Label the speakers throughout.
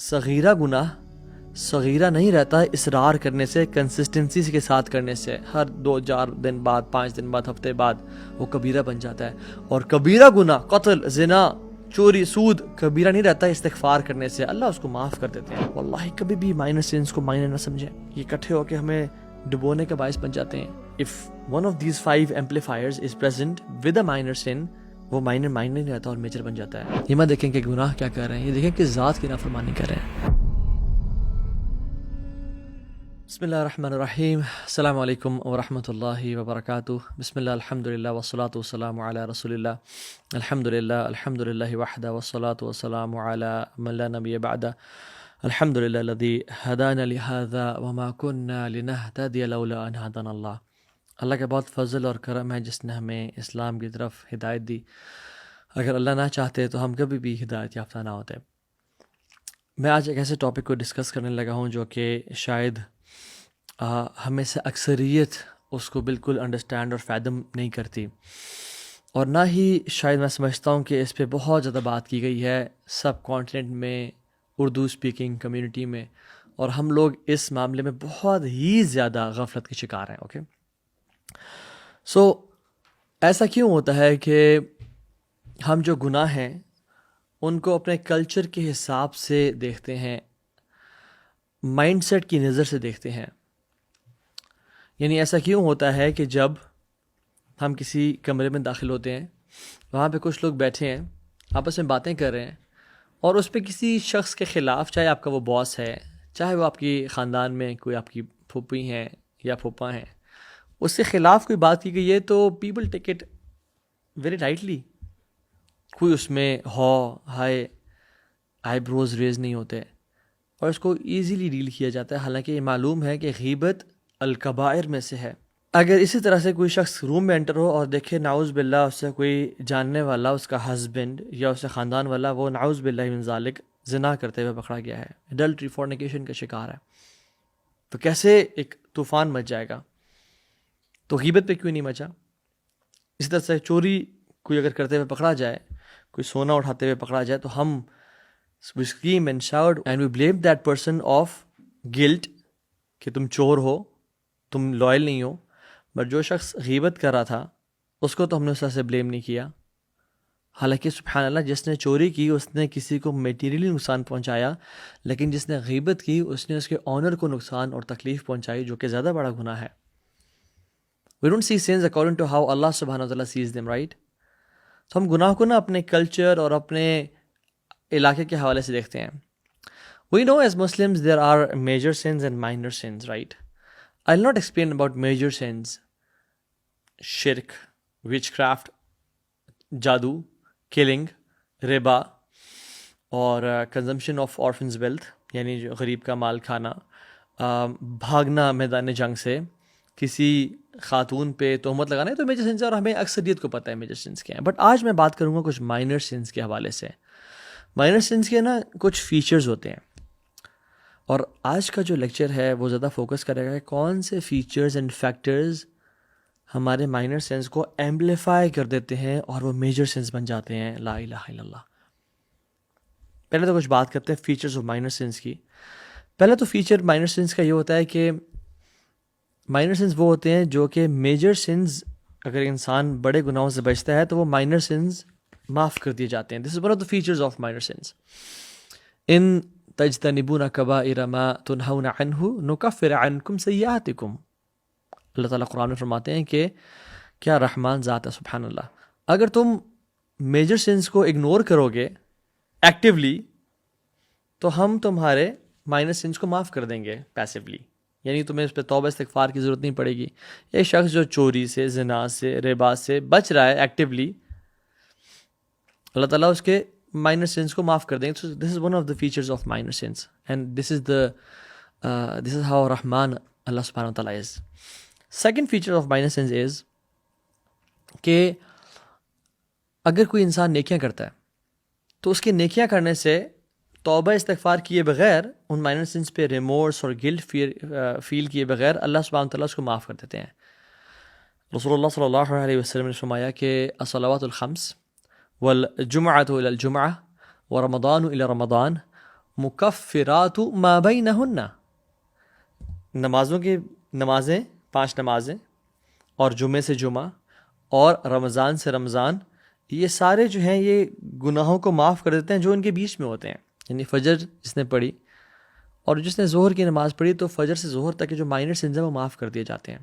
Speaker 1: صغیرہ گناہ صغیرہ نہیں رہتا اصرار کرنے سے، کنسسٹنسی کے ساتھ کرنے سے، ہر 2-4 دن بعد، 5 دن بعد، ہفتے بعد وہ کبیرہ بن جاتا ہے. اور کبیرہ گناہ، قتل، زنا، چوری، سود کبیرہ نہیں رہتا استغفار کرنے سے، اللہ اس کو معاف کر دیتے ہیں. واللہ کبھی بھی مائنر سینس کو مائنر نہ سمجھیں، یہ اکٹھے ہو کے ہمیں ڈبونے کا باعث بن جاتے ہیں. if one of these 5 amplifiers is present with a minor sin، وہ مائنر نہیں رہتا اور میجر بن جاتا ہے. یہ مت دیکھیں کہ گناہ کیا کر رہے ہیں، یہ دیکھیں کہ ذات کی نافرمانی کر رہے ہیں. بسم اللہ الرحمن الرحیم. السلام علیکم ورحمۃ اللہ وبرکاتہ. بسم اللہ الحمدللہ والصلاة والسلام علی رسول اللہ. الحمدللہ وحدہ والصلاة والسلام علی من لا نبی بعدہ. الحمدللہ الذی ہدانا لہذا وما كنا لنہتدی لولا ان ہدانا اللہ. اللہ کا بہت فضل اور کرم ہے جس نے ہمیں اسلام کی طرف ہدایت دی. اگر اللہ نہ چاہتے تو ہم کبھی بھی ہدایت یافتہ نہ ہوتے. میں آج ایک ایسے ٹاپک کو ڈسکس کرنے لگا ہوں جو کہ شاید ہمیں سے اکثریت اس کو بالکل انڈرسٹینڈ اور فیدم نہیں کرتی، اور نہ ہی شاید میں سمجھتا ہوں کہ اس پہ بہت زیادہ بات کی گئی ہے سب کانٹیننٹ میں، اردو اسپیکنگ کمیونٹی میں، اور ہم لوگ اس معاملے میں بہت ہی زیادہ غفلت کے شکار ہیں. اوکے، سو ایسا کیوں ہوتا ہے کہ ہم جو گناہ ہیں ان کو اپنے کلچر کے حساب سے دیکھتے ہیں، مائنڈ سیٹ کی نظر سے دیکھتے ہیں. یعنی ایسا کیوں ہوتا ہے کہ جب ہم کسی کمرے میں داخل ہوتے ہیں، وہاں پہ کچھ لوگ بیٹھے ہیں، آپس میں باتیں کر رہے ہیں، اور اس پہ کسی شخص کے خلاف، چاہے آپ کا وہ باس ہے، چاہے وہ آپ کی خاندان میں کوئی آپ کی پھوپھی ہیں یا پھوپھا ہیں، اس کے خلاف کوئی بات کی گئی ہے، تو people take it very lightly. کوئی اس میں ہائے آئی بروز ریز نہیں ہوتے، اور اس کو ایزیلی ڈیل کیا جاتا ہے. حالانکہ یہ معلوم ہے کہ غیبت الکبائر میں سے ہے. اگر اسی طرح سے کوئی شخص روم میں انٹر ہو اور دیکھے نعوذ باللہ اس سے کوئی جاننے والا، اس کا ہسبینڈ یا اس سے خاندان والا، وہ نعوذ باللہ من ذالک زنا کرتے ہوئے پکڑا گیا ہے، ایڈلٹری، فورنیکیشن کا شکار ہے، تو کیسے ایک طوفان مچ جائے گا؟ تو غیبت پہ کیوں نہیں مچا؟ اسی طرح سے چوری کوئی اگر کرتے ہوئے پکڑا جائے، کوئی سونا اٹھاتے ہوئے پکڑا جائے، تو ہم we scream and shout and we blame that person of guilt کہ تم چور ہو، تم لائل نہیں ہو. بٹ جو شخص غیبت کر رہا تھا اس کو تو ہم نے اس طرح سے بلیم نہیں کیا. حالانکہ سبحان اللہ، جس نے چوری کی اس نے کسی کو میٹیریلی نقصان پہنچایا، لیکن جس نے غیبت کی اس نے اس کے آنر کو نقصان اور تکلیف پہنچائی، جو کہ زیادہ بڑا گناہ ہے. We don't see sins according to how Allah subhanahu wa ta'ala sees them, right؟ تو ہم گناہ کو نا اپنے کلچر اور اپنے علاقے کے حوالے سے دیکھتے ہیں. We know as Muslims there are major sins and minor sins, right؟ I'll not explain about major sins: shirk, witchcraft, جادو، killing، ربا، اور consumption of orphans' wealth، یعنی جو غریب کا مال کھانا، بھاگنا میدان جنگ سے، کسی خاتون پہ تہمت لگانا. تو میجر سینس ہے اور ہمیں اکثریت کو پتہ ہے میجر سینس کیا ہیں. بٹ آج میں بات کروں گا کچھ مائنر سینس کے حوالے سے. مائنر سینس کے نا کچھ فیچرز ہوتے ہیں، اور آج کا جو لیکچر ہے وہ زیادہ فوکس کرے گا کہ کون سے فیچرز اینڈ فیکٹرز ہمارے مائنر سینس کو ایمپلیفائی کر دیتے ہیں اور وہ میجر سینس بن جاتے ہیں. لا الہ الا اللہ. پہلے تو کچھ بات کرتے ہیں فیچرز آف مائنر سینس کی. پہلا تو فیچر مائنر سینس کا یہ ہوتا ہے کہ مائنر سینس وہ ہوتے ہیں جو کہ میجر سینس، اگر انسان بڑے گناہوں سے بچتا ہے تو وہ مائنر سینس معاف کر دیے جاتے ہیں. This is one of the features of minor sins. ان تجتنبون کبائر ما تنہون عنہ نکفر عنکم سیئاتکم. اللہ تعالیٰ قرآن میں فرماتے ہیں کہ کیا رحمان ذات ہے، سبحان اللہ. اگر تم میجر سینس کو اگنور کرو گے ایکٹیولی تو ہم تمہارے مائنر سینس کو معاف کر دیں گے پیسیولی. یعنی تمہیں اس پہ توبہ استغفار کی ضرورت نہیں پڑے گی. ایک شخص جو چوری سے، زنا سے، ربا سے بچ رہا ہے ایکٹیولی، اللہ تعالیٰ اس کے مائنر سینس کو معاف کر دیں گے. This is one of the features of minor sins and this is how رحمان اللہ سبحانہ و تعالیٰ is. Second feature of minor sins is کہ اگر کوئی انسان نیکیاں کرتا ہے تو اس کے نیکیاں کرنے سے توبہ استغفار کیے بغیر، ان مائنر سینس پہ ریمورس اور گلٹ فیل کیے بغیر اللہ سبحانہ و تعالیٰ اس کو معاف کر دیتے ہیں. رسول اللہ صلی اللہ علیہ وسلم نے فرمایا کہ الصلوات الخمس والجمعۃ الی الجمعہ ورمضان الی رمضان مکفرات ما بینہن، نمازیں 5 نمازیں اور جمعے سے جمعہ اور رمضان سے رمضان، یہ سارے جو ہیں یہ گناہوں کو معاف کر دیتے ہیں جو ان کے بیچ میں ہوتے ہیں. یعنی فجر جس نے پڑھی اور جس نے ظہر کی نماز پڑھی تو فجر سے ظہر تک کے جو مائنر سنز ہیں وہ معاف کر دیے جاتے ہیں.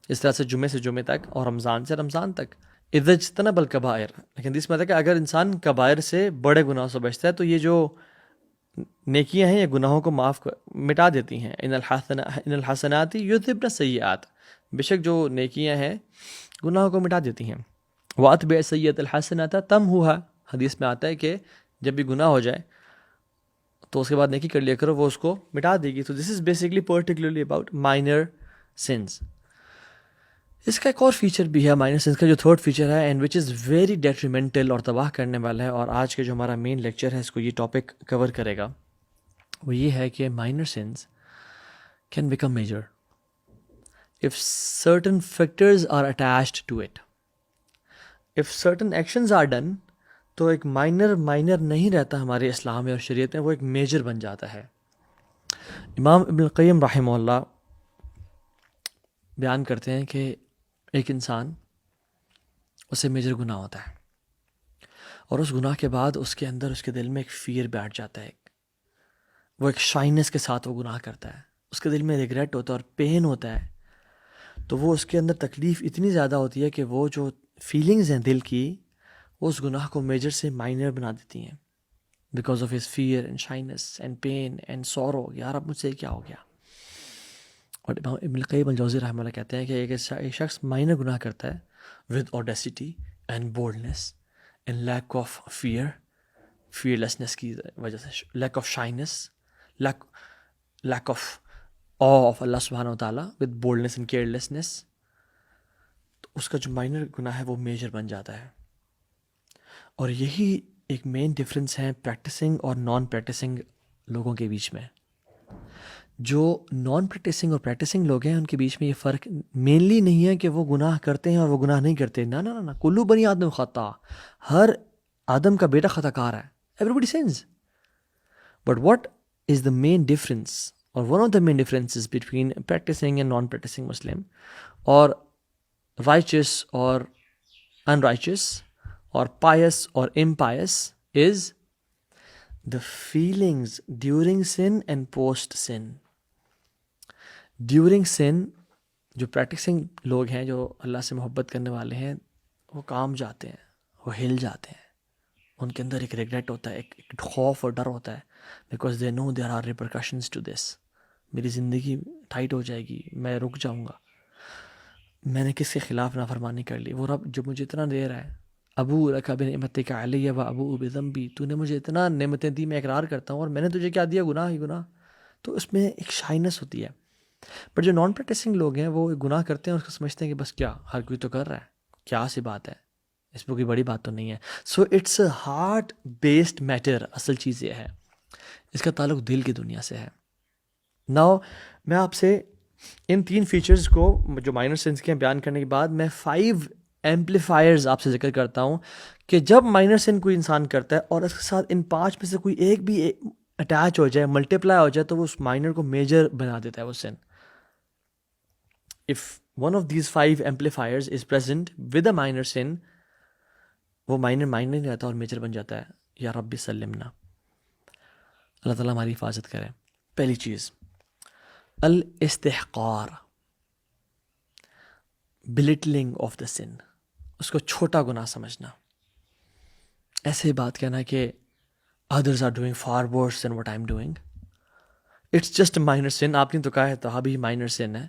Speaker 1: اس طرح سے جمعے تک اور رمضان سے رمضان تک. اذا اجتنب الکبائر، لیکن اس میں ہے کہ اگر انسان کبائر سے بڑے گناہوں سے بچتا ہے تو یہ جو نیکیاں ہیں یہ گناہوں کو مٹا دیتی ہیں. ان الحسنات یذھبن السیئات، بے شک جو نیکیاں ہیں گناہوں کو مٹا دیتی ہیں. واتبع السیئۃ الحسنۃ تمھوھا، حدیث میں آتا ہے کہ جب بھی گناہ ہو جائے تو اس کے بعد نیکی کر لیا کرو، وہ اس کو مٹا دے گی. تو this is basically particularly about minor sins. اس کا ایک اور فیچر بھی ہے مائنر سنز کا، جو تھرڈ فیچر ہے and which is very detrimental اور تباہ کرنے والا ہے، اور آج کے جو ہمارا مین لیکچر ہے اس کو یہ ٹاپک کور کرے گا. وہ یہ ہے کہ minor sins can become major if certain factors are attached to it. if certain actions are done تو ایک مائنر نہیں رہتا ہمارے اسلام میں اور شریعت میں، وہ ایک میجر بن جاتا ہے. امام ابن القیم رحمہ اللہ بیان کرتے ہیں کہ ایک انسان اسے میجر گناہ ہوتا ہے اور اس گناہ کے بعد اس کے اندر اس کے دل میں ایک فیئر بیٹھ جاتا ہے، وہ ایک شائنس کے ساتھ وہ گناہ کرتا ہے، اس کے دل میں ریگریٹ ہوتا ہے اور پین ہوتا ہے. تو وہ اس کے اندر تکلیف اتنی زیادہ ہوتی ہے کہ وہ جو فیلنگز ہیں دل کی وہ اس گناہ کو میجر سے مائنر بنا دیتی ہیں، because of his fear and shyness and pain and sorrow. یار اب مجھ سے کیا ہو گیا. اور ابن القیم الجوزی رحمہ اللہ کہتے ہیں کہ ایک شخص مائنر گناہ کرتا ہے with audacity and boldness and lack of fearlessness کی وجہ سے، lack of shyness, lack of of اللہ سبحانہ و تعالیٰ ود بولڈنس اینڈ کیئرلیسنس، تو اس کا جو مائنر گناہ ہے وہ میجر بن جاتا ہے. اور یہی ایک مین ڈفرینس ہے پریکٹسنگ اور نان پریکٹسنگ لوگوں کے بیچ میں. جو نان پریکٹسنگ اور پریکٹسنگ لوگ ہیں ان کے بیچ میں یہ فرق مینلی نہیں ہے کہ وہ گناہ کرتے ہیں اور وہ گناہ نہیں کرتے. نہ کلو بنی آدم خطا، ہر آدم کا بیٹا خطا کار ہے. Everybody sins. But what is the main difference اور one of the main differences between practising and non practising Muslim اور رائچس اور ان رائچس اور پائس اور impious is the feelings during sin and post sin. During sin جو practising لوگ ہیں، جو اللہ سے محبت کرنے والے ہیں، وہ کام جاتے ہیں، وہ ہل جاتے ہیں، ان کے اندر ایک ریگریٹ ہوتا ہے، ایک خوف اور ڈر ہوتا ہے، because they know there are repercussions to this. میری زندگی ٹائٹ ہو جائے گی، میں رک جاؤں گا، میں نے کس کے خلاف نافرمانی کر لی. وہ رب جو مجھے اتنا دے رہا ہے، ابو لک بنعمتک علی و ابو بذنبی، تو نے مجھے اتنا نعمتیں دی، میں اقرار کرتا ہوں، اور میں نے تجھے کیا دیا؟ گناہ ہی گناہ. تو اس میں ایک شائنس ہوتی ہے. پر جو نان پریکٹسنگ لوگ ہیں وہ گناہ کرتے ہیں اور اس کو سمجھتے ہیں کہ بس کیا، ہر کوئی تو کر رہا ہے، کیا سی بات ہے، اس میں کوئی بڑی بات تو نہیں ہے. So it's a heart based matter. اصل چیز یہ ہے، اس کا تعلق دل کی دنیا سے ہے. ناؤ میں آپ سے ان 3 فیچرز کو جو مائنر سنس کے بیان کرنے کے بعد میں 5 ایمپلیفائرز آپ سے ذکر کرتا ہوں کہ جب مائنر سن کوئی انسان کرتا ہے اور اس کے ساتھ ان 5 میں سے کوئی ایک بھی اٹیچ ہو جائے، ملٹیپلائی ہو جائے، تو وہ اس مائنر کو میجر بنا دیتا ہے وہ سن. if one of these 5 amplifiers is present with a minor sin، وہ مائنر نہیں رہتا اور میجر بن جاتا ہے. یا رب سلمنا، اللہ تعالیٰ ہماری حفاظت کرے. پہلی چیز الاستحقار، بلٹلنگ آف دا سن، اس کو چھوٹا گناہ سمجھنا. ایسے ہی بات کہنا کہ others are doing far worse than what I'm doing. It's just a minor sin. آپ نے تو کہا ہے تو ابھی minor sin ہے.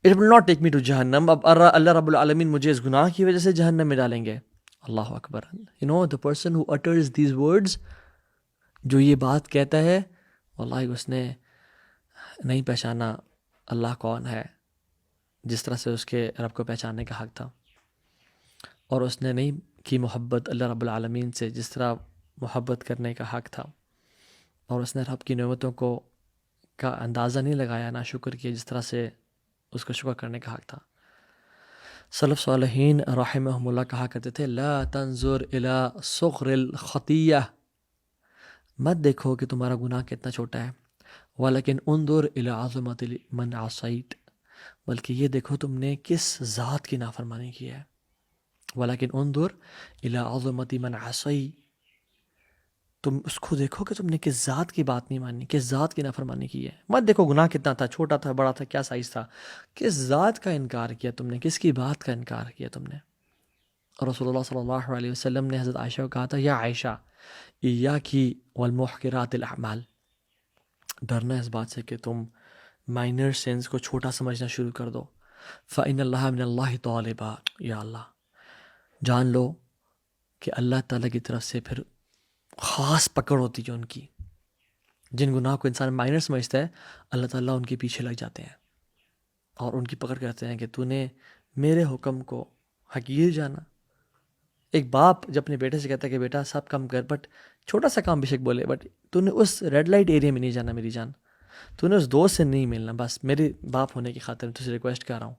Speaker 1: It will not take me to جہنم. اب اللہ رب العالمین مجھے اس گناہ کی وجہ سے جہنم میں ڈالیں گے. اللہ اکبر. You know the person who utters these words، جو یہ بات کہتا ہے، واللہ اس نے نہیں پہچانا اللہ کون ہے جس طرح سے اس کے رب کو پہچاننے کا حق تھا، اور اس نے نہیں کی محبت اللہ رب العالمین سے جس طرح محبت کرنے کا حق تھا، اور اس نے رب کی نعمتوں کا اندازہ نہیں لگایا، نہ شکر کیا جس طرح سے اس کو شکر کرنے کا حق تھا. سلف صالحین رحمہم اللہ کہا کرتے تھے لا تنظر الی صغر الخطیہ مت دیکھو کہ تمہارا گناہ کتنا چھوٹا ہے، ولیکن انظر الی عظمت من عصیت، بلکہ یہ دیکھو تم نے کس ذات کی نافرمانی کی ہے. ولیکن انظر الی عظمت من عصیت، تم اس کو دیکھو کہ تم نے کس ذات کی بات نہیں مانی، کس ذات کی نافرمانی کی ہے. مت دیکھو گناہ کتنا تھا، چھوٹا تھا، بڑا تھا، کیا سائز تھا، کس ذات کا انکار کیا تم نے، کس کی بات کا انکار کیا تم نے. اور رسول اللہ صلی اللہ علیہ وسلم نے حضرت عائشہ کو کہا تھا، یا عائشہ ایاکی والمحقرات الاعمال، ڈرنا اس بات سے کہ تم مائنر سینس کو چھوٹا سمجھنا شروع کر دو. فإن اللہ من اللہ طالبا، یا اللہ جان لو کہ اللہ تعالیٰ کی طرف سے پھر خاص پکڑ ہوتی ہے ان کی. جن گناہ کو انسان مائنر سمجھتا ہے، اللہ تعالیٰ ان کے پیچھے لگ جاتے ہیں اور ان کی پکڑ کرتے ہیں کہ تو نے میرے حکم کو حقیر جانا. ایک باپ جب اپنے بیٹے سے کہتا ہے کہ بیٹا سب کام کر، بٹ چھوٹا سا کام بے شک بولے، بٹ تو نے اس ریڈ لائٹ ایریا میں نہیں جانا میری جان، تو نے اس دوست سے نہیں ملنا، بس میرے باپ ہونے کی خاطر میں تجھے ریکویسٹ کر رہا ہوں.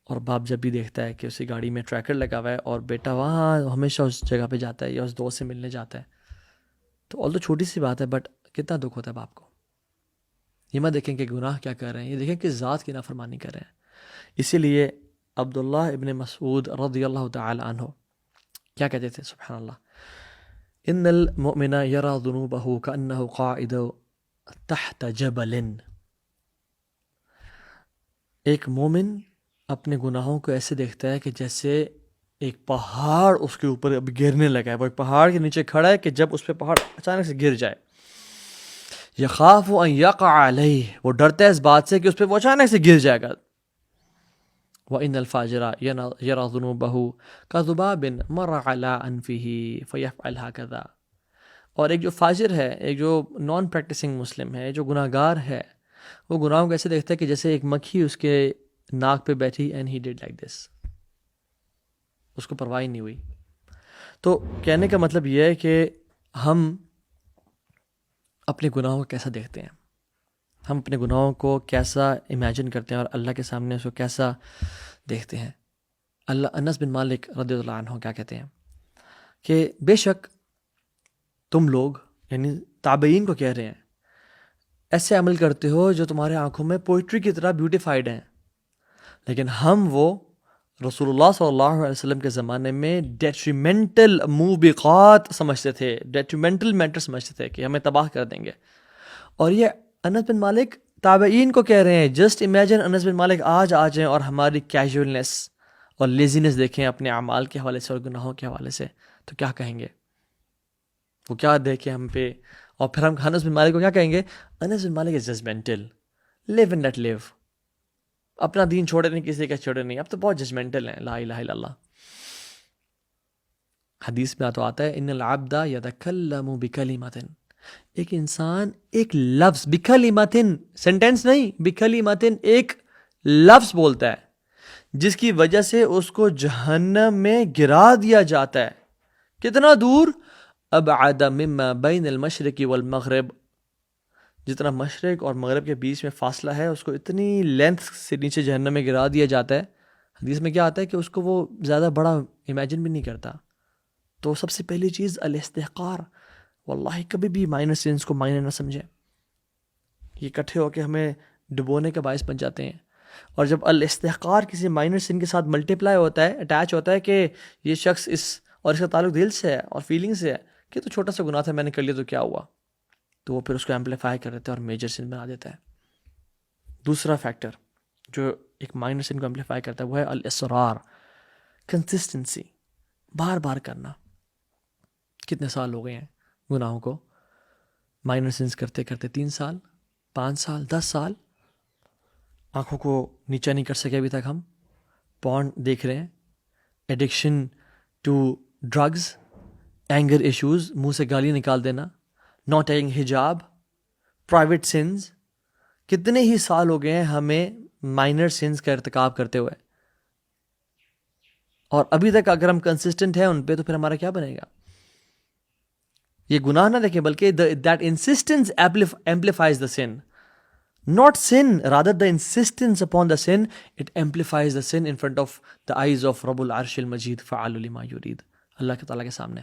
Speaker 1: اور باپ جب بھی دیکھتا ہے کہ اسی گاڑی میں ٹریکر لگا ہوا ہے اور بیٹا وہاں ہمیشہ اس جگہ پہ جاتا ہے یا اس دوست سے ملنے جاتا ہے، تو آل تو چھوٹی سی بات ہے، بٹ کتنا دکھ ہوتا ہے باپ کو. یہ مت دیکھیں کہ گناہ کیا کر رہے ہیں، یہ دیکھیں کہ ذات کی نافرمانی کر رہے ہیں. اسی لیے عبداللہ ابن مسعود رضی اللہ تعالی عنہ کیا کہتے تھے، سبحان اللہ، ان المؤمن یرى ذنوبه كأنه قاعد تحت جبل. ایک مومن اپنے گناہوں کو ایسے دیکھتا ہے کہ جیسے ایک پہاڑ اس کے اوپر اب گرنے لگا ہے، وہ ایک پہاڑ کے نیچے کھڑا ہے کہ جب اس پہ پہاڑ اچانک سے گر جائے. یخاف ان یقع علیہ، وہ ڈرتا ہے اس بات سے کہ اس پہ وہ اچانک سے گر جائے گا. وَإِنَّ الْفَاجِرَ يَرَى ذُنُوبَهُ كَذُبَابٍ مَرَّ عَلَىٰ أَنْفِهِ فَيَفْعَلْ هَكَذَا. اور ایک جو فاجر ہے، ایک جو نان پریکٹسنگ مسلم ہے، جو گناہ گار ہے، وہ گناہوں کو ایسے دیکھتا ہے کہ جیسے ایک مکھی اس کے ناک پہ بیٹھی، and he did like this, اس کو پرواہ نہیں ہوئی. تو کہنے کا مطلب یہ ہے کہ ہم اپنے گناہوں کو کیسا دیکھتے ہیں، ہم اپنے گناہوں کو کیسا امیجن کرتے ہیں اور اللہ کے سامنے اس کو کیسا دیکھتے ہیں. انس بن مالک رضی اللہ عنہ کیا کہتے ہیں کہ بے شک تم لوگ، یعنی تابعین کو کہہ رہے ہیں، ایسے عمل کرتے ہو جو تمہارے آنکھوں میں پوئٹری کی طرح بیوٹیفائڈ ہیں، لیکن ہم وہ رسول اللہ صلی اللہ علیہ وسلم کے زمانے میں ڈیٹریمنٹل موبقات سمجھتے تھے، ڈیٹریمنٹل میٹر سمجھتے تھے کہ ہمیں تباہ کر دیں گے. اور یہ انس بن مالک تابعین کو کہہ رہے ہیں. جسٹ امیجن انس بن مالک آج آ جائیں اور ہماری کیجولنس اور لیزینس دیکھیں اپنے اعمال کے حوالے سے اور گناہوں کے حوالے سے، تو کیا کہیں گے؟ وہ کیا دیکھیں ہم پہ؟ اور پھر ہم انس بن مالک کو کیا کہیں گے؟ انس بن مالک از judgemental, leave and let live, اپنا دین چھوڑے نہیں، کسی کا چھوڑے نہیں، اب تو بہت ججمنٹل ہیں. لا الہ الا اللہ. حدیث میں تو آتا ہے ان العبد یتکلم بکلمۃ، ایک انسان ایک لفظ، بکلمۃ سینٹینس نہیں، بکلمۃ ایک لفظ بولتا ہے جس کی وجہ سے اس کو جہنم میں گرا دیا جاتا ہے. کتنا دور؟ ابعد مما بین المشرق والمغرب، جتنا مشرق اور مغرب کے بیچ میں فاصلہ ہے اس کو اتنی لینتھ سے نیچے جہنم میں گرا دیا جاتا ہے. حدیث میں کیا آتا ہے کہ اس کو وہ زیادہ بڑا امیجن بھی نہیں کرتا. تو سب سے پہلی چیز الاستحقار. واللہ کبھی بھی مائنر سینس کو مائنر نہ سمجھیں، یہ اکٹھے ہو کے ہمیں ڈبونے کا باعث بن جاتے ہیں. اور جب الاستحقار کسی مائنر سین کے ساتھ ملٹیپلائی ہوتا ہے، اٹیچ ہوتا ہے کہ یہ شخص اور اس کا تعلق دل سے ہے اور فیلنگ سے ہے کہ تو چھوٹا سا گناہ تھا، میں نے کر لیا تو کیا ہوا، تو وہ پھر اس کو ایمپلیفائی کر دیتا ہے اور میجر سین بنا دیتا ہے. دوسرا فیکٹر جو ایک مائنر سین کو ایمپلیفائی کرتا ہے وہ ہے الاصرار، کنسسٹنسی، بار بار کرنا. کتنے سال ہو گئے ہیں گناہوں کو مائنر سینس کرتے کرتے؟ 3 سال، 5 سال، 10 سال. آنکھوں کو نیچا نہیں کر سکے ابھی تک ہم. پورن دیکھ رہے ہیں، addiction to drugs, anger issues, منہ سے گالی نکال دینا، ناٹ ٹیکنگ حجاب، پرائیویٹ سینز. کتنے ہی سال ہو گئے ہیں ہمیں مائنر سینز کا ارتکاب کرتے ہوئے، اور ابھی تک اگر ہم کنسسٹنٹ ہیں ان پہ تو پھر ہمارا کیا بنے گا؟ یہ گناہ نہ دیکھیں بلکہ that insistence amplifies the sin. Not sin, rather the insistence upon the sin, it amplifies the sin in front of the eyes of Rabb al-Arsh al-Majid فَعَلُ لِمَا يُرِيد، اللہ کے تعالیٰ کے سامنے.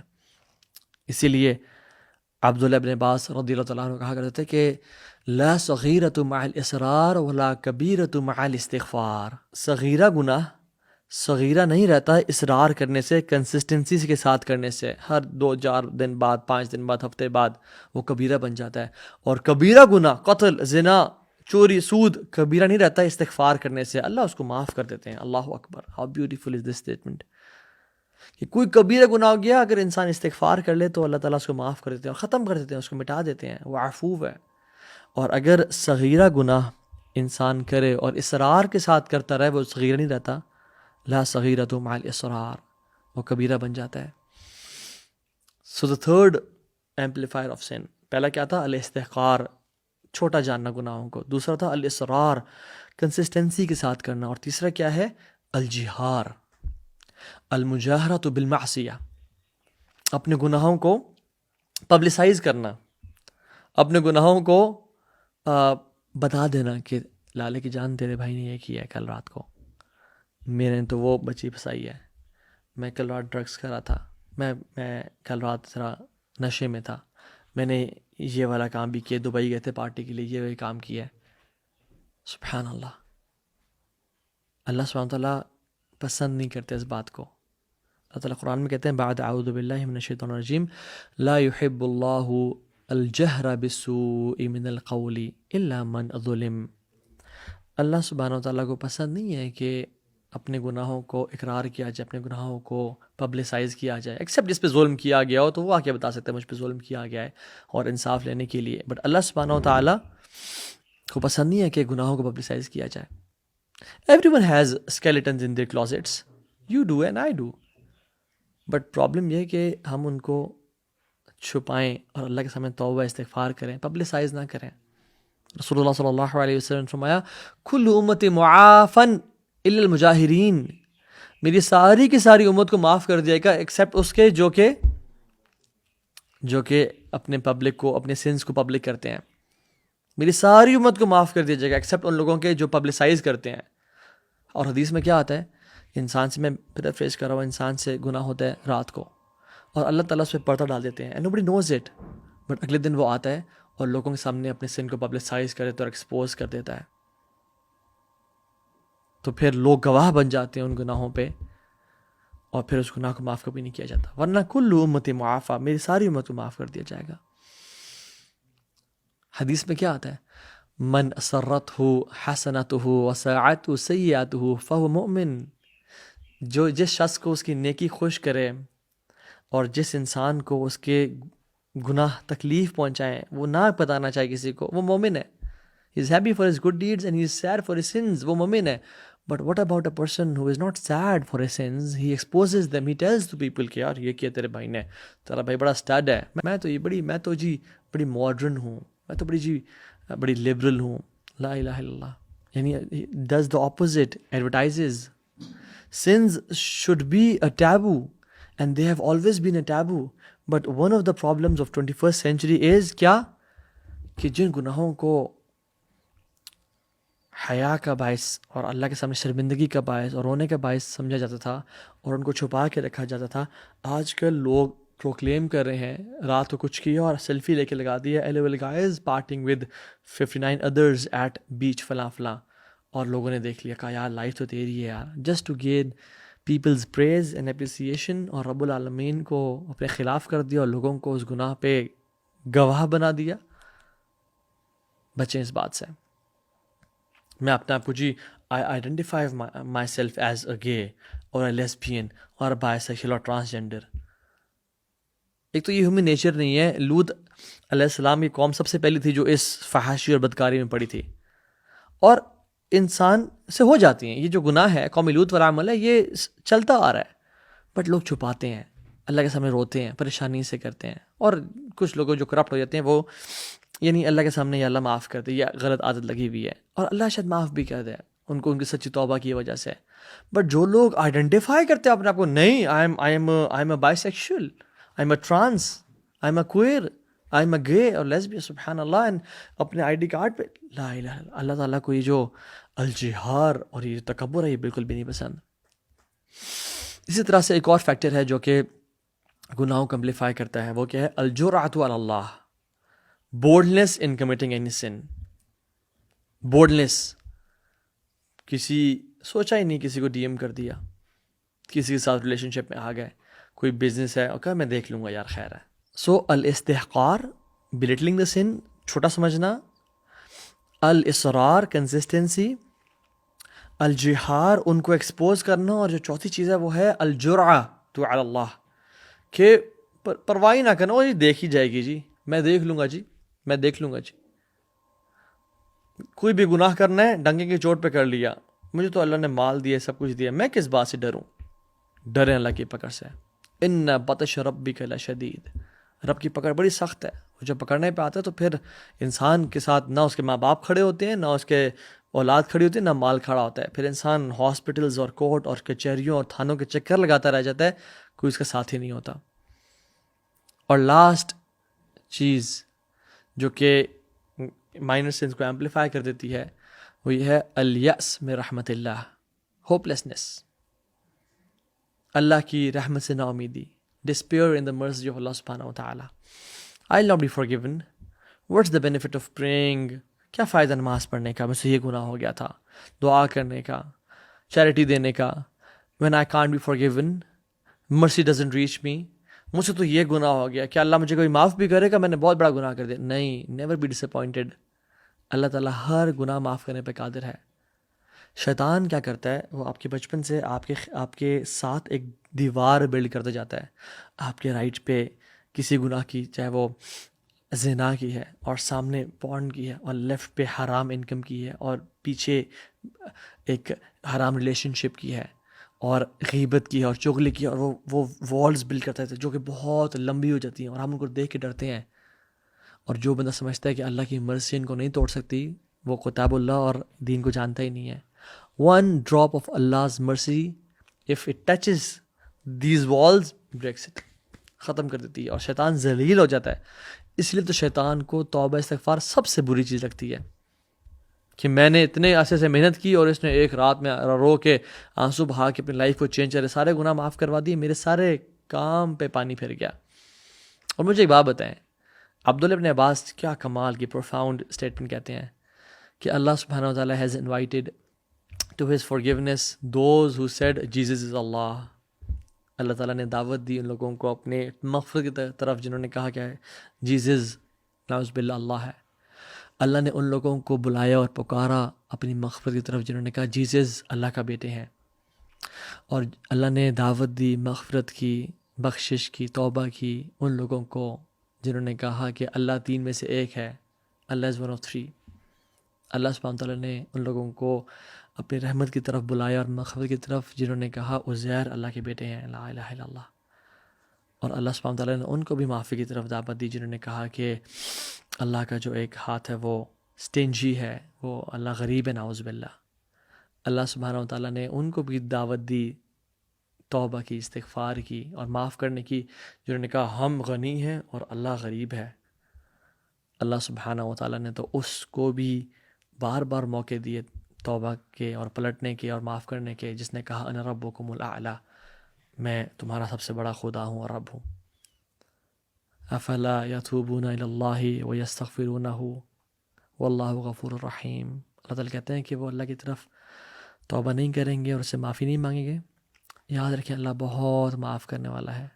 Speaker 1: اسی لیے عبداللہ ابن عباس رضی اللہ تعالیٰ عنہ کہا کرتے تھے کہ لا صغیرۃ مع الاصرار ولا کبیرۃ مع الاستغفار. صغیرہ گناہ صغیرہ نہیں رہتا اصرار کرنے سے، کنسسٹنسی کے ساتھ کرنے سے، ہر 2-4 دن بعد، 5 دن بعد، ہفتے بعد وہ کبیرہ بن جاتا ہے. اور کبیرہ گناہ، قتل، زنا، چوری، سود، کبیرہ نہیں رہتا استغفار کرنے سے، اللہ اس کو معاف کر دیتے ہیں. اللہ اکبر، how beautiful is this statement کہ کوئی کبیرہ گناہ ہو گیا، اگر انسان استغفار کر لے تو اللہ تعالیٰ اس کو معاف کر دیتے ہیں اور ختم کر دیتے ہیں، اس کو مٹا دیتے ہیں. وہ عفو ہے. اور اگر صغیرہ گناہ انسان کرے اور اصرار کے ساتھ کرتا رہے، وہ صغیرہ نہیں رہتا. لا صغیرۃ مع الاصرار، وہ کبیرہ بن جاتا ہے. سو the third amplifier of sin، پہلا کیا تھا؟ الاستحقار، چھوٹا جاننا گناہوں کو. دوسرا تھا الاصرار، کنسسٹنسی کے ساتھ کرنا. اور تیسرا کیا ہے؟ الجہار، المجاہرۃ بالمعصیہ، اپنے گناہوں کو پبلسائز کرنا، اپنے گناہوں کو بتا دینا کہ لالے کی جان تیرے بھائی نے یہ کیا ہے کل رات کو، میرے نے تو وہ بچی پھنسائی ہے، میں کل رات ڈرگس کر رہا تھا، میں کل رات ذرا نشے میں تھا، میں نے یہ والا کام بھی کیا، دبئی گئے تھے پارٹی کے لیے، یہ کام کیا ہے. سبحان اللہ، اللہ سبحانہ تعالیٰ پسند نہیں کرتے اس بات کو. اللہ تعالیٰ قرآن میں کہتے ہیں بعد اعوذ باللہ من الشیطان الرجیم لا يحب اللہ الجہر بالسوء من القول الا من ظلم. اللہ سبحانہ تعالیٰ کو پسند نہیں ہے کہ اپنے گناہوں کو اقرار کیا جائے، اپنے گناہوں کو پبلسائز کیا جائے، ایکسیپٹ جس پہ ظلم کیا گیا ہو تو وہ آ کے بتا سکتے ہیں مجھ پہ ظلم کیا گیا ہے اور انصاف لینے کے لیے. بٹ اللہ سبحانہ تعالیٰ کو پسند نہیں ہے کہ گناہوں کو پبلسائز کیا جائے. Everyone has skeletons in their closets. You do and I do. But problem یہ ہے کہ ہم ان کو چھپائیں اور اللہ کے سامنے توبہ استغفار کریں، پبلسائز نہ کریں. رسول اللہ صلی اللہ علیہ وسلم نے فرمایا کل امت معافن الا المجاہرین، میری ساری کی ساری امت کو معاف کر دیا گا ایکسیپٹ اس کے جو کہ اپنے پبلک کو، اپنے سنس کو پبلک کرتے ہیں. میری ساری امت کو معاف کر دیا جائے گا ایکسیپٹ ان لوگوں کے جو پبلسائز کرتے ہیں. اور حدیث میں کیا آتا ہے؟ انسان سے، میں پیرافریز کر رہا ہوں، انسان سے گناہ ہوتا ہے رات کو اور اللہ تعالیٰ اس پہ پردہ ڈال دیتے ہیں and nobody knows it. But اگلے دن وہ آتا ہے اور لوگوں کے سامنے اپنے سن کو پبلسائز کر دیتا ہے اور ایکسپوز کر دیتا ہے. تو پھر لوگ گواہ بن جاتے ہیں ان گناہوں پہ اور پھر اس گناہ کو معاف کبھی نہیں کیا جاتا. ورنہ کل امت معافہ، میری ساری امت کو معاف کر دیا جائے گا. حدیث میں کیا آتا ہے؟ من اسرتہ حسنتہ وساعتہ سیئاتہ فہو مؤمن. جو جس شخص کو اس کی نیکی خوش کرے اور جس انسان کو اس کے گناہ تکلیف پہنچائیں، وہ نہ بتانا چاہے کسی کو، وہ مومن ہے. He is happy for his good deeds and he is sad for his sins. وہ مومن ہے. But what about a person who is not sad for his sins? He exposes them. He tells to people کہ یار یہ کیا تیرے بھائی نے، تیرا بھائی بڑا اسٹڈ ہے، میں تو بڑی ماڈرن ہوں، میں تو بڑی لبرل ہوں. لا الہ الا اللہ. یعنی does the opposite، advertises. Sins should be a taboo and they have always been a taboo. But one of the problems of 21st century is کیا؟ کہ جن گناہوں کو حیا کا باعث اور اللہ کے سامنے شرمندگی کا باعث اور رونے کا باعث سمجھا جاتا تھا اور ان کو چھپا کے رکھا جاتا تھا، آج کل لوگ پروکلیم کر رہے ہیں، رات کو کچھ کیا اور سیلفی لے کے لگا دیا LOL guys partying with 59 others at beach فلاں فلاں، اور لوگوں نے دیکھ لیا کہا یار لائف تو تیری ہے یار، just to gain people's praise and appreciation, اور رب العالمین کو اپنے خلاف کر دیا اور لوگوں کو اس گناہ پہ گواہ بنا دیا. بچیں اس بات سے. میں اپنے آپ کو I identify myself as a gay or a lesbian or a bisexual or transgender. ایک تو یہ ہیومن نیچر نہیں ہے. لوط علیہ السلام کی قوم سب سے پہلی تھی جو اس فحاشی اور بدکاری میں پڑی تھی، اور انسان سے ہو جاتی ہیں. یہ جو گناہ ہے قوم لوط والا عمل ہے، یہ چلتا آ رہا ہے، بٹ لوگ چھپاتے ہیں، اللہ کے سامنے روتے ہیں، پریشانی سے کرتے ہیں. اور کچھ لوگ جو کرپٹ ہو جاتے ہیں وہ یعنی اللہ کے سامنے یا اللہ معاف کر دے، یا غلط عادت لگی ہوئی ہے اور اللہ شاید معاف بھی کر دے ان کو، ان کی سچی توبہ کی وجہ سے. بٹ جو لوگ آئیڈینٹیفائی کرتے ہیں اپنے آپ کو، نہیں I am a bisexual, I am a trans, I am a queer, I am a gay اور لیسبین، سبحان اللہ، اینڈ اپنے ID کارڈ پہ لا الہ الا اللہ. اللہ تعالیٰ کو یہ جو الجہار اور یہ تکبر ہے یہ بالکل بھی نہیں پسند. اسی طرح سے ایک اور فیکٹر ہے جو کہ گناہوں کو امپلیفائی کرتا ہے، وہ کیا ہے؟ الجرأۃ علی اللہ، بولڈنس ان کمٹنگ اینی سن. بولڈنس، کسی سوچا ہی نہیں، کسی کو ڈی ایم کر دیا، کسی کے ساتھ ریلیشن شپ میں آ گئے، کوئی بزنس ہے اور کہا میں دیکھ لوں گا یار خیر ہے. سو الاستحقار، بلیٹلنگ دا سن، چھوٹا سمجھنا. الاصرار، کنسسٹنسی. الجہار، ان کو ایکسپوز کرنا. اور جو چوتھی چیز ہے وہ ہے الجرأۃ علی اللہ، کہ پرواہ نہ کرنا، وہ جی دیکھ ہی جائے گی جی، میں دیکھ لوں گا جی، میں دیکھ لوں گا جی. کوئی بھی گناہ کرنا ہے ڈنگے کی چوٹ پہ کر لیا، مجھے تو اللہ نے مال دیا، سب کچھ دیا، میں کس بات سے ڈروں؟ ڈریں اللہ کی پکڑ سے. ان بطش ربک لشدید، رب کی پکڑ بڑی سخت ہے. وہ جب پکڑنے پہ آتا ہے تو پھر انسان کے ساتھ نہ اس کے ماں باپ کھڑے ہوتے ہیں، نہ اس کے اولاد کھڑی ہوتی ہے، نہ مال کھڑا ہوتا ہے. پھر انسان ہاسپٹلز اور کورٹ اور کچہریوں اور تھانوں کے چکر لگاتا رہ جاتا ہے، کوئی اس کا ساتھی نہیں ہوتا. اور لاسٹ چیز جو کہ مائنر سینس کو ایمپلیفائی کر دیتی ہے، وہ یہ ہے الیأس من رحمت اللہ، ہوپ لیسنس، اللہ کی رحمت سے نا امیدی. Disappear in the mercy of اللہ سبحانہ و تعالیٰ. I will not be forgiven. What's the benefit of praying? کیا فائدہ نماز پڑھنے کا، مجھ سے یہ گناہ ہو گیا تھا، دعا کرنے کا، چیریٹی دینے کا. وین آئی کانٹ بی فارگیون، مرسی ڈزنٹ ریچ می. مجھ سے تو یہ گناہ ہو گیا، کیا اللہ مجھے کوئی معاف بھی کرے گا؟ میں نے بہت بڑا گناہ کر دیا. نہیں، نیور بی ڈس اپوائنٹڈ. اللہ تعالیٰ ہر گناہ معاف کرنے پہ قادر ہے. شیطان کیا کرتا ہے؟ وہ آپ کے بچپن سے آپ کے ساتھ ایک دیوار بلڈ کرتا جاتا ہے. آپ کے رائٹ پہ کسی گناہ کی، چاہے وہ زنا کی ہے، اور سامنے پورن کی ہے، اور لیفٹ پہ حرام انکم کی ہے، اور پیچھے ایک حرام ریلیشن شپ کی ہے، اور غیبت کی ہے، اور چغلی کی ہے. اور وہ والز بلڈ کرتا ہے جو کہ بہت لمبی ہو جاتی ہیں، اور ہم ان کو دیکھ کے ڈرتے ہیں. اور جو بندہ سمجھتا ہے کہ اللہ کی مرضی ان کو نہیں توڑ سکتی، وہ کتاب اللہ اور دین کو جانتا ہی نہیں ہے. One drop of Allah's mercy, if it touches these walls, breaks it. ختم کر دیتی ہے، اور شیطان ذلیل ہو جاتا ہے. اس لیے تو شیطان کو توبہ استغفار سب سے بری چیز لگتی ہے، کہ میں نے اتنے عرصے سے محنت کی اور اس نے ایک رات میں رو کے آنسو بہا کے اپنی لائف کو چینج کرے، سارے گناہ معاف کروا دیے، میرے سارے کام پہ پانی پھر گیا. اور مجھے ایک بات بتائیں، عبداللہ ابن عباس کیا کمال کی پروفاؤنڈ اسٹیٹمنٹ کہتے ہیں کہ اللہ سبحانہ و تعالیٰ has invited to his forgiveness those who said Jesus is Allah. اللہ تعالیٰ نے دعوت دی ان لوگوں کو اپنے مغفرت کی طرف جنہوں نے کہا کیا ہے؟ جیزز، نعوذ باللہ اللہ ہے. اللہ نے ان لوگوں کو بلایا اور پکارا اپنی مغفرت کی طرف جنہوں نے کہا جیزز اللہ کا بیٹے ہیں. اور اللہ نے دعوت دی مغفرت کی، بخشش کی، توبہ کی ان لوگوں کو جنہوں نے کہا کہ اللہ تین میں سے ایک ہے، اللہ از ون آف تھری. اللہ سبحانہ تعالیٰ نے ان لوگوں کو اپنی رحمت کی طرف بلایا اور مغفرت کی طرف جنہوں نے کہا عزیر اللہ کے بیٹے ہیں، لا الہ الا اللہ. اور اللہ سبحانہ تعالیٰ نے ان کو بھی معافی کی طرف دعوت دی جنہوں نے کہا کہ اللہ کا جو ایک ہاتھ ہے وہ سٹینجی ہے، وہ اللہ غریب ہے، نعوذ باللہ. اللہ سبحانہ تعالیٰ نے ان کو بھی دعوت دی توبہ کی، استغفار کی اور معاف کرنے کی، جنہوں نے کہا ہم غنی ہیں اور اللہ غریب ہے. اللہ سبحانہ تعالیٰ نے تو اس کو بھی بار بار موقع دیے توبہ کے اور پلٹنے کے اور معاف کرنے کے، جس نے کہا انا ربکم الاعلی، میں تمہارا سب سے بڑا خدا ہوں اور رب ہوں. افلا یتوبون الی اللہ ویستغفرونہ واللہ غفور الرحیم. اللہ تعالیٰ کہتے ہیں کہ وہ اللہ کی طرف توبہ نہیں کریں گے اور اس سے معافی نہیں مانگیں گے. یاد رکھیں اللہ بہت معاف کرنے والا ہے.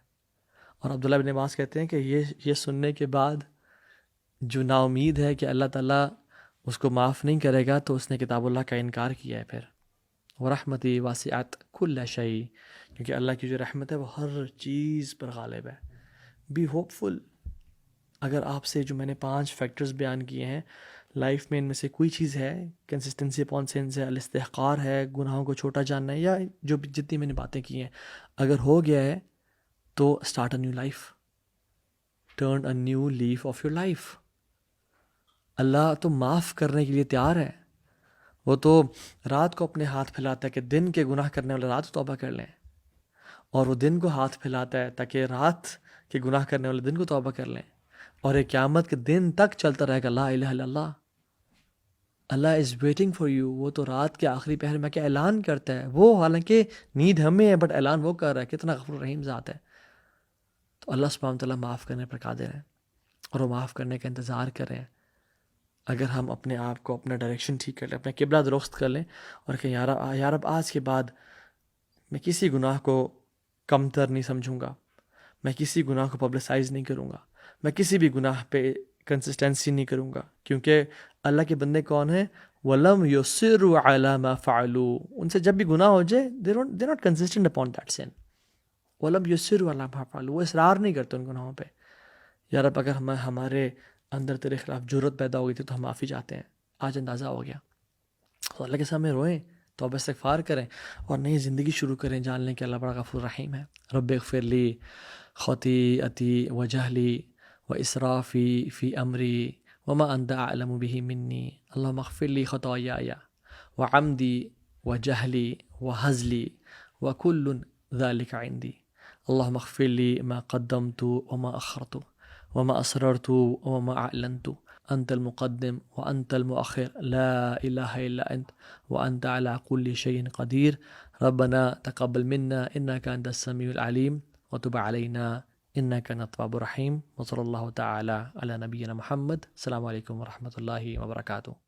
Speaker 1: اور عبداللہ بن عباس کہتے ہیں کہ یہ سننے کے بعد جو نا امید ہے کہ اللہ تعالیٰ اس کو معاف نہیں کرے گا، تو اس نے کتاب اللہ کا انکار کیا ہے. پھر ورحمتی واسعت کل شیء، کیونکہ اللہ کی جو رحمت ہے وہ ہر چیز پر غالب ہے. بی ہوپ فل. اگر آپ سے جو میں نے 5 فیکٹرز بیان کیے ہیں لائف میں، ان میں سے کوئی چیز ہے، کنسسٹنسی اپون سینس ہے، الاستحقار ہے، گناہوں کو چھوٹا جاننا ہے، یا جو بھی جتنی میں نے باتیں کی ہیں، اگر ہو گیا ہے تو start a new life, turn a new leaf of your life. اللہ تو معاف کرنے کے لیے تیار ہے. وہ تو رات کو اپنے ہاتھ پھیلاتا ہے کہ دن کے گناہ کرنے والے رات توبہ کر لیں، اور وہ دن کو ہاتھ پھیلاتا ہے تاکہ رات کے گناہ کرنے والے دن کو توبہ کر لیں، اور ایک قیامت کے دن تک چلتا رہے گا لا الہ الا اللہ. اللہ از ویٹنگ فار یو. وہ تو رات کے آخری پہر میں کیا اعلان کرتا ہے، وہ حالانکہ نیڈ ہمیں ہے بٹ اعلان وہ کر رہا ہے. کتنا غفور رحیم ذات ہے. تو اللہ سبحانہ وتعالیٰ معاف کرنے پر قادر ہیں، اور وہ معاف کرنے کا انتظار کر رہے ہیں اگر ہم اپنے آپ کو اپنا ڈائریکشن ٹھیک کر لیں، اپنا قبلہ درست کر لیں، اور کہ یا رب آج کے بعد میں کسی گناہ کو کم تر نہیں سمجھوں گا، میں کسی گناہ کو پبلسائز نہیں کروں گا، میں کسی بھی گناہ پہ کنسسٹنسی نہیں کروں گا، کیونکہ اللہ کے بندے کون ہیں؟ وَلَمْ يُصِرُّوا عَلَى مَا فَعَلُوا، ان سے جب بھی گناہ ہو جائے they're not consistent upon that sin. وَلَمْ يُصِرُّوا عَلَى مَا فَعَلُوا، وہ اصرار نہیں کرتے ان گناہوں پہ. یا رب اگر ہمارے اندر تیرے خلاف جرت پیدا ہو گئی تھی تو ہم معافی چاہتے ہیں، آج اندازہ ہو گیا. تو اللہ کے سامنے روئیں، توبہ استغفار کریں، اور نئی زندگی شروع کریں، جان لیں کہ اللہ بڑا غفور رحیم ہے. رب اغفر لی خطیئتی وجہلی واسرافی فی امری وما انت اعلم به منی، اللہم اغفر لی خطایائی وعمدی وجہلی وہزلی وکل ذلک عندی، اللہم اغفر لی ما قدمت وما اخرت وما اسررت وما اعلنت، انت المقدم وانت المؤخر لا الہ الا انت وانت على كل شيء قدیر. ربنا تقبل منا انك انت السميع العليم وتب علينا انك انت التواب الرحيم. وصلى الله تعالى على نبينا محمد. السلام علیکم ورحمۃ اللہ وبرکاتہ.